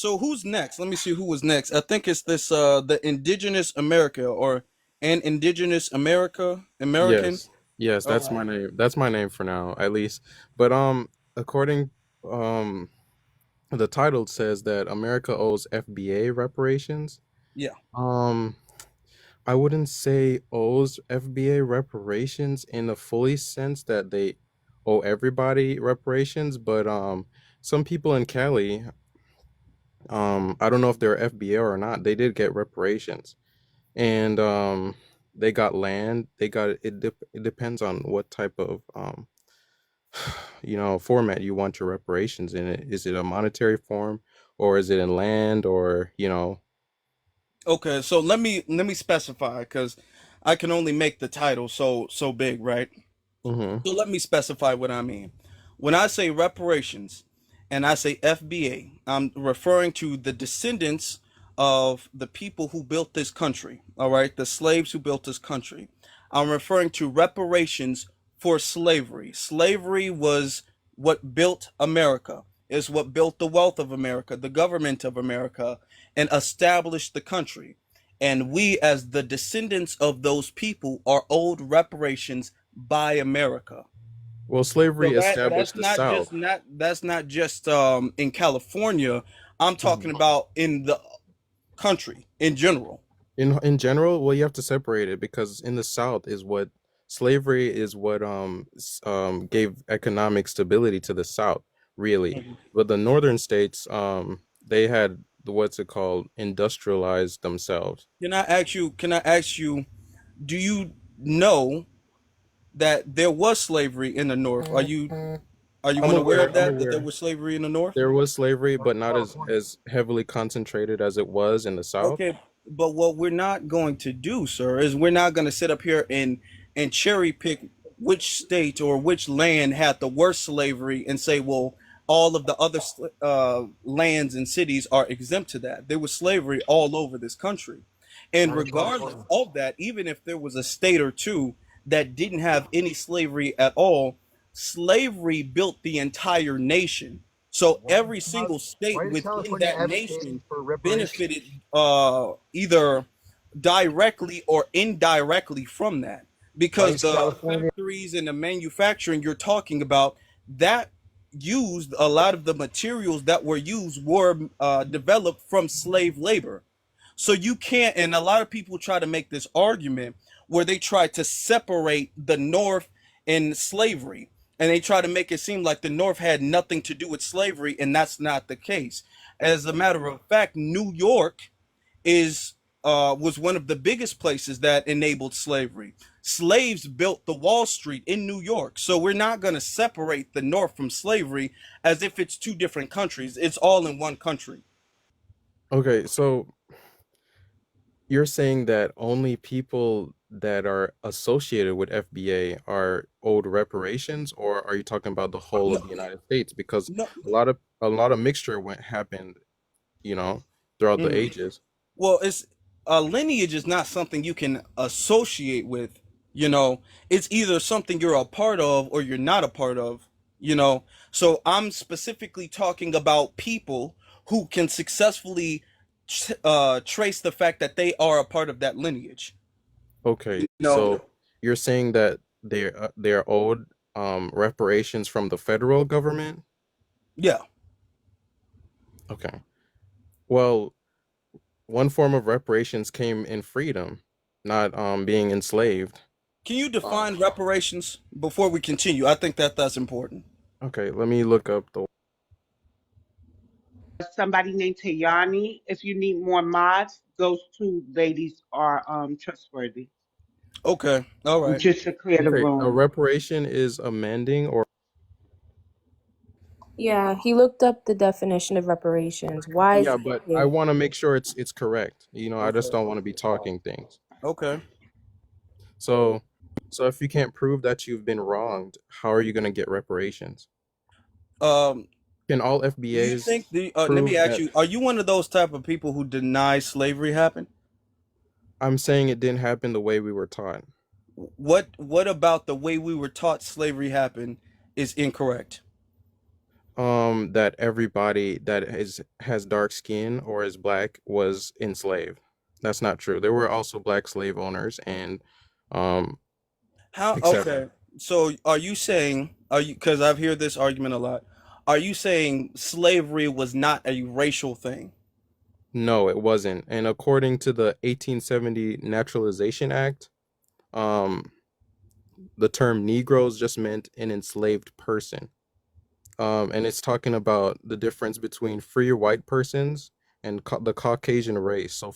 So who's next? Let me see who was next. I think it's this the Indigenous America or an Indigenous American. Yes, yes, All that's right. my name. That's my name for now, at least. But according um, the title says that America owes FBA reparations. Yeah. Um, I wouldn't say owes FBA reparations in a fully sense that they owe everybody reparations, but some people in Cali, I don't know if they're FBA or not, they did get reparations. And they got land, they got it depends on what type of format you want your reparations in. It is it a monetary form, or is it in land, or Okay. So let me specify because I can only make the title so big, right? hmm So let me specify what I mean. When I say reparations and I say FBA, I'm referring to the descendants of the people who built this country, all right? The slaves who built this country. I'm referring to reparations for slavery. Slavery was what built America, is what built the wealth of America, the government of America, and established the country. And we, as the descendants of those people, are owed reparations by America. well, So slavery that that's established the not South. just not that's not just in California. I'm talking Mhm. about in the country in general. In general, well, you have to separate it because in the South is what slavery is what gave economic stability to the South, really. Mhm. But the northern states they had the what's it called industrialized themselves. Can I ask you, do you know that there was slavery in the North? Are you unaware of I'm that there aware. was slavery in the North? There was slavery, but not as heavily concentrated as it was in the South. Okay, but what we're not going to do, sir, is we're not going to sit up here and cherry pick which state or which land had the worst slavery and say, well, all of the other lands and cities are exempt to that. There was slavery all over this country, and regardless of that, even if there was a state or two that didn't have any slavery at all, slavery built the entire nation. So every single state Why is within California that advocating nation for reparations? benefited either directly or indirectly from that, Why because is the California? factories and the manufacturing you're talking about that used a lot of the materials that were used were developed from slave labor. So you can't, and a lot of people try to make this argument where they try to separate the North and slavery. And they try to make it seem like the North had nothing to do with slavery, and that's not the case. As a matter of fact, New York is was one of the biggest places that enabled slavery. Slaves built the Wall Street in New York. So we're not going to separate the North from slavery as if it's two different countries. It's all in one country. Okay, so you're saying that only people that are associated with FBA are owed reparations, or are you talking about the whole of No, the United States? Because no. a lot of mixture went happened, throughout the Mhm. ages. Well, it's a lineage is not something you can associate with. You know, it's either something you're a part of or you're not a part of. You know, so I'm specifically talking about people who can successfully trace the fact that they are a part of that lineage. Okay, No, so you're saying that they're owed reparations from the federal government? yeah. Okay. Well, one form of reparations came in freedom, not being enslaved. Can you Um, define reparations before we continue? I think that that's important. okay, let me look up the Somebody named Tayani. If you need more mods, those two ladies are trustworthy. Okay. All right. Just to clear the Okay, a room. reparation is amending or Yeah, he looked up the definition of reparations. Why is yeah, but I it? want to make sure it's correct. I just Okay. don't want to be talking things. Okay. So so if you can't prove that you've been wronged, how are you going to get reparations? Um, Can all Do you FBAs think let me prove ask that you, are you one of those type of people who deny slavery happened? I'm saying it didn't happen the way we were taught? What about the way we were taught slavery happened is incorrect? That everybody that has dark skin or is black was enslaved. That's not true. There were also black slave owners and um How? etc. Okay. So are you saying, are you, because I've heard this argument a lot, are you saying slavery was not a racial thing? No, it wasn't. And according to the 1870 Naturalization Act, um the term Negroes just meant an enslaved person. And it's talking about the difference between free white persons and the Caucasian race. So Mhm.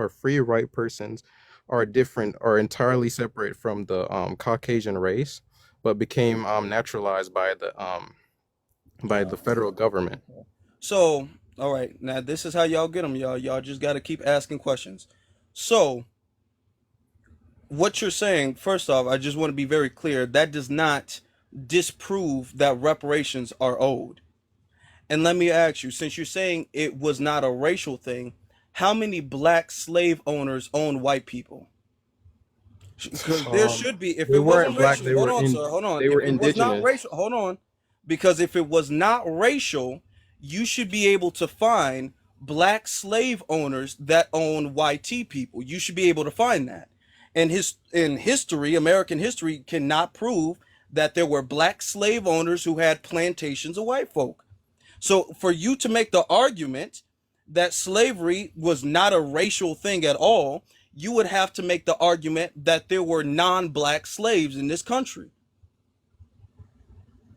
free white persons are different, are entirely separate from the Caucasian race, but became naturalized by the federal government. So, all right, now this is how y'all get them, y'all. Y'all just got to keep asking questions. So, what you're saying, first off, I just want to be very clear, that does not disprove that reparations are owed. And let me ask you, since you're saying it was not a racial thing, how many black slave owners own white people? Because there Um, should be, if they it weren't wasn't black. racial, hold on, sir, hold on. They were If it was not indigenous. racial, hold on. Because if it was not racial, you should be able to find black slave owners that own YT people. You should be able to find that. And in history, American history cannot prove that there were black slave owners who had plantations of white folk. So for you to make the argument that slavery was not a racial thing at all, you would have to make the argument that there were non-black slaves in this country.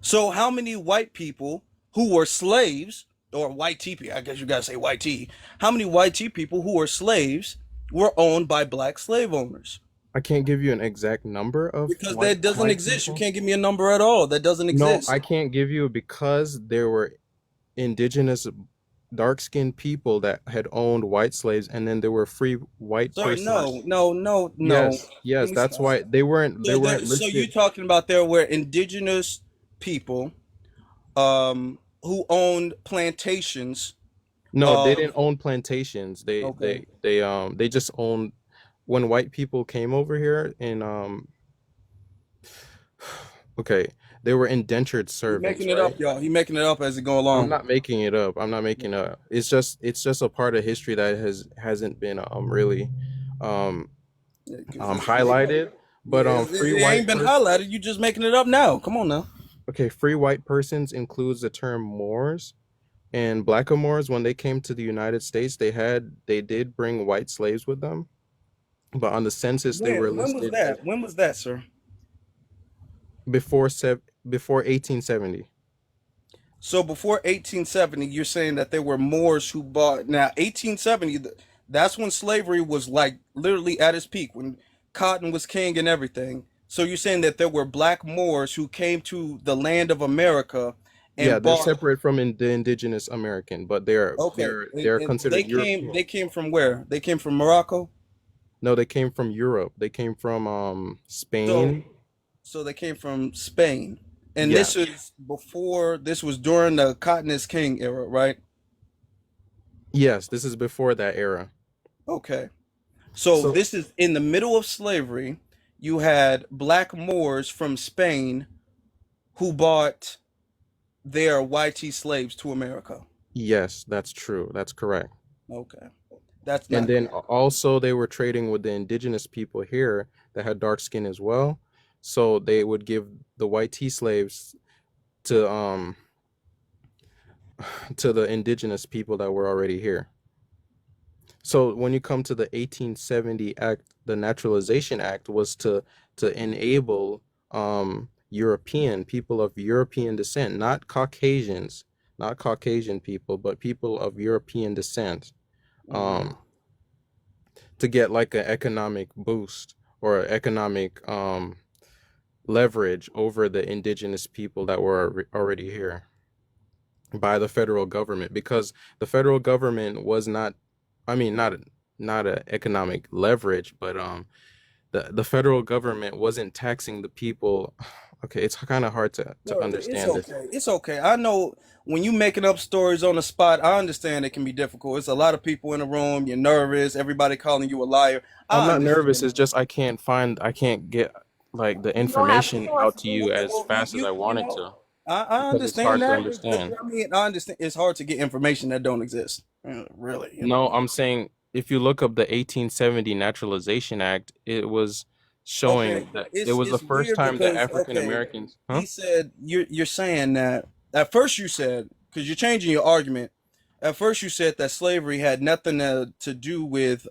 So how many white people who were slaves, or white TP, I guess you gotta say white T, how many white T people who were slaves were owned by black slave owners? I can't give you an exact number of Because that doesn't white exist. You people. can't give me a number at all. That doesn't No, I exist. can't give you because there were indigenous dark-skinned people that had owned white slaves, and then there were free white Sir, persons. no, no, no, no. Yes, Let yes, me that's stop. why they weren't So you listed. talking about there were indigenous people who owned plantations No, they of didn't own plantations. okay. They just owned when white people came over here and okay, they were indentured He servants, making it up, right? y'all. He making it up as it go I'm along. not making it up. I'm not making it up. It's just a part of history that hasn't been really um Because highlighted. But it ain't been highlighted. You just making it up now. Come on now. okay, free white persons includes the term Moors and blackamoors. When they came to the United States, they did bring white slaves with them, but on the census they were When was listed as that? When was that, sir? before 1870. So before 1870, you're saying that there were Moors who bought. Now 1870, that's when slavery was like literally at its peak, when cotton was king and everything. So you're saying that there were black Moors who came to the land of America Yeah, and they're bought. separate from the indigenous American, but Okay, they're and they considered came. European. They came from where? They came from Morocco. No, they came from Europe. They came from So Spain. they came from Spain, and this Yes. is before. This was during the Cotton is King era, right? Yes, this is before that era. Okay. So So this is in the middle of slavery. You had black Moors from Spain who bought their YT slaves to America. yes, that's true. That's correct. Okay. That's And not then correct. also they were trading with the indigenous people here that had dark skin as well. So they would give the white tea slaves to to the indigenous people that were already here. So when you come to the 1870 Act, the Naturalization Act was to enable European people of European descent, not Caucasians, not Caucasian people, but people of European descent, Hmm. um, to get like an economic boost or economic leverage over the indigenous people that were already here by the federal government because the federal government was not, I mean, not a economic leverage, but the federal government wasn't taxing the people. Okay, it's kind of hard to No, it's understand this. okay. It's okay. I know when you making up stories on the spot, I understand it can be difficult. It's a lot of people in the room. You're nervous. Everybody calling you a liar. I'm I not nervous. understand It's that. just I can't get like the You don't have to information force out to you me. Okay, as well, fast as I you wanted know, to. I because it's understand hard to that. understand. I mean, I understand it's hard to get information that don't exist. Really, you No, know. I'm saying if you look up the 1870 Naturalization Act, it was Okay, showing that it was the it's first weird time that because African okay, Americans, huh? he said you're saying that at first you said because you're changing your argument. At first you said that slavery had nothing to do with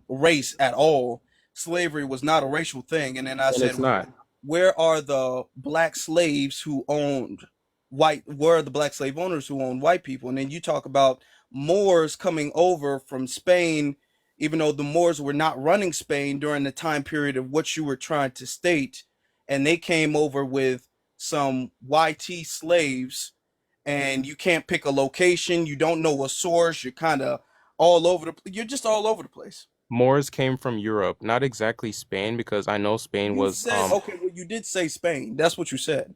race at all. Slavery was not a racial thing, and then I And said, it's not. where are the black slaves who owned white? Where are the black slave owners who owned white people? And then you talk about Moors coming over from Spain, even though the Moors were not running Spain during the time period of what you were trying to state, and they came over with some YT slaves, and you can't pick a location, you don't know a source, you're kind of you're just all over the place. Moors came from Europe, not exactly Spain, because I know Spain You was said okay, well you did say Spain. That's what you said.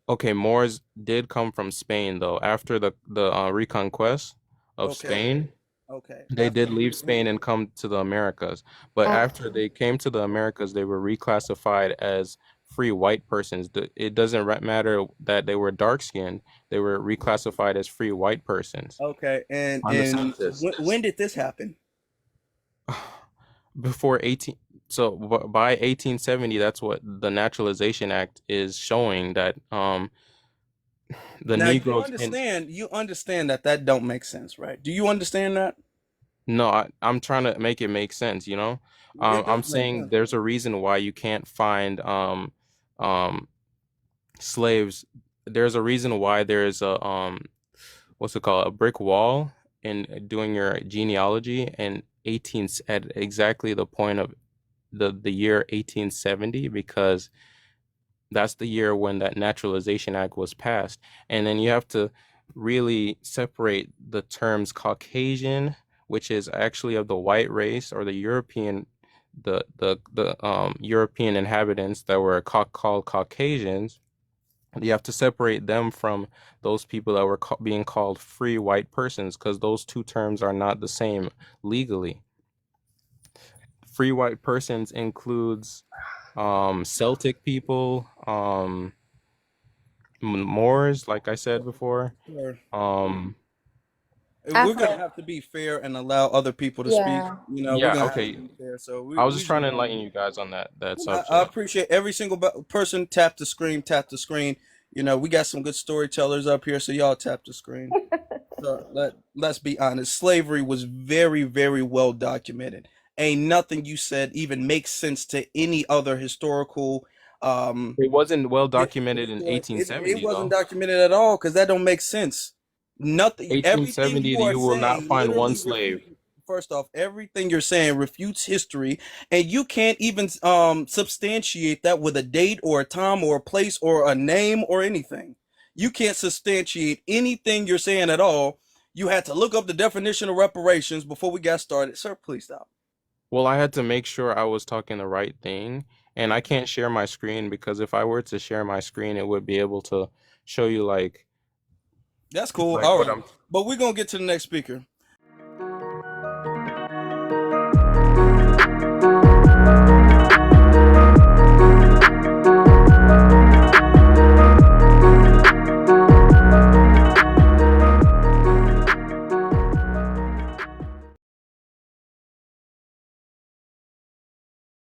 okay, Moors did come from Spain though. After the reconquest of Okay, Spain, okay. they After did the leave Spain and come to the Americas. But Uh, after they came to the Americas, they were reclassified as free white persons. It doesn't matter that they were dark skinned, they were reclassified as free white persons okay, on the and census. when did this happen? Before 18, so by 1870, that's what the Naturalization Act is showing that the Now Negroes in you understand that that don't make sense, right? Do you understand that? no, I'm trying to make it make sense, you know? It I'm does make saying sense. there's a reason why you can't find um slaves. There's a reason why there's a what's it called? A brick wall in doing your genealogy and 18 at exactly the point of the year 1870 because that's the year when that Naturalization Act was passed. And then you have to really separate the terms Caucasian, which is actually of the white race or the European the European inhabitants that were called Caucasians. You have to separate them from those people that were being called free white persons because those two terms are not the same legally. Free white persons includes Celtic people, Moors, like I said before. Sure. Um, We're gonna Afro, have to be fair and allow other people to speak. yeah. You know, we're yeah, gonna have to okay. be fair. So I was we just trying just to gonna enlighten you guys on that I subject. appreciate every single person tap the screen, tap the screen. You know, we got some good storytellers up here, so y'all tap the screen. So let's be honest. Slavery was very, very well documented. Ain't nothing you said even makes sense to any other historical um It wasn't well documented in it 1870 wasn't though. documented at all because that don't make sense. Nothing, everything 1870, you are you will not saying find one literally slave. refutes. First off, everything you're saying refutes history, and you can't even substantiate that with a date or a time or a place or a name or anything. You can't substantiate anything you're saying at all. You had to look up the definition of reparations before we got started. Sir, please stop. Well, I had to make sure I was talking the right thing, and I can't share my screen because if I were to share my screen, it would be able to show you That's cool. like All what right. I'm But we're gonna get to the next speaker.